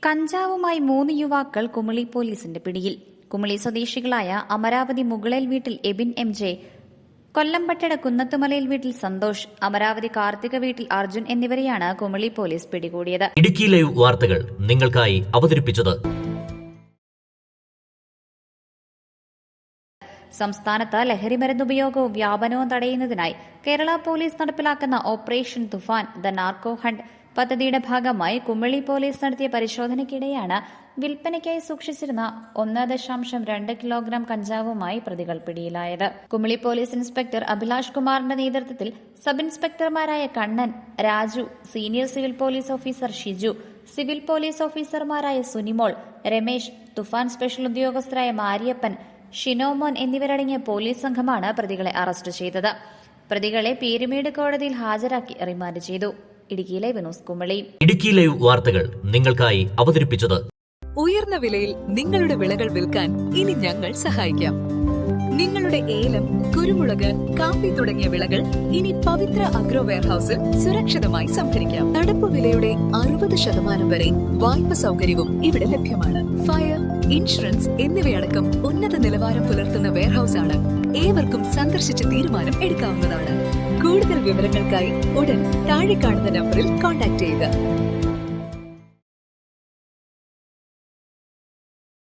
കഞ്ചാവുമായി 3 യുവാക്കൾ കുമളി പോലീസിന്റെ പിടിയിൽ. കുമളി സ്വദേശികളായ അമരാവതി മുകളേൽ വീട്ടിൽ എബിൻ MJ, കൊല്ലംപട്ടട കുന്നത്തുമലയിൽ വീട്ടിൽ സന്തോഷ്, അമരാവതി കാർത്തിക വീട്ടിൽ അർജുൻ എന്നിവരെയാണ് കുമളി പോലീസ് പിടികൂടിയത്. ഇടുക്കി ലൈവ് വാർത്തകൾ നിങ്ങൾക്കായി അവതരിപ്പിച്ചത്. സംസ്ഥാനത്ത് ലഹരിമരുന്ന് ഉപയോഗവും വ്യാപനവും തടയുന്നതിനായി കേരള പോലീസ് നടപ്പിലാക്കുന്ന operation Toofan the narco hunt പദ്ധതിയുടെ ഭാഗമായി കുമളി പോലീസ് നടത്തിയ പരിശോധനയ്ക്കിടെയാണ് വിൽപ്പനയ്ക്കായി സൂക്ഷിച്ചിരുന്ന 1.2 കിലോഗ്രാം കഞ്ചാവുമായി പ്രതികൾ പിടിയിലായത്. കുമളി പോലീസ് ഇൻസ്പെക്ടർ അഭിലാഷ് കുമാറിന്റെ നേതൃത്വത്തിൽ സബ് ഇൻസ്പെക്ടർമാരായ Kannan, Raju, senior civil police officer Shiju, civil police ഓഫീസർമാരായ സുനിമോൾ, രമേശ്, തുഫാൻ സ്പെഷ്യൽ ഉദ്യോഗസ്ഥരായ മാരിയപ്പൻ, ഷിനോമോൻ എന്നിവരടങ്ങിയ പോലീസ് സംഘമാണ് പ്രതികളെ അറസ്റ്റ് ചെയ്തത്. പ്രതികളെ പീരുമേട് കോടതിയിൽ ഹാജരാക്കി റിമാൻഡ് ചെയ്തു. Idukki live news Kumily. Idukki live വാർത്തകൾ നിങ്ങൾക്കായി അവതരിപ്പിച്ചത്. ഉയർന്ന വിലയിൽ നിങ്ങളുടെ വിളകൾ വിൽക്കാൻ ഇനി ഞങ്ങൾ സഹായിക്കാം. നിങ്ങളുടെ ഏലം, കുരുമുളക്, കാപ്പി തുടങ്ങിയ വിളകൾ ഇനി പവിത്ര അഗ്രോ വെയർഹൌസിൽ സുരക്ഷിതമായി സംഭരിക്കാം. നടപ്പു വിലയുടെ 60% വരെ വായ്പ സൗകര്യവും ഇവിടെ ലഭ്യമാണ്. ഫയർ, ഇൻഷുറൻസ് എന്നിവയടക്കം ഉന്നത നിലവാരം പുലർത്തുന്ന വെയർഹൌസ് ആണ്. ഏവർക്കും സന്ദർശിച്ച് തീരുമാനം എടുക്കാവുന്നതാണ്. കൂടുതൽ വിവരങ്ങൾക്കായി ഉടൻ താഴെ കാണുന്ന നമ്പറിൽ കോൺടാക്ട് ചെയ്യുക.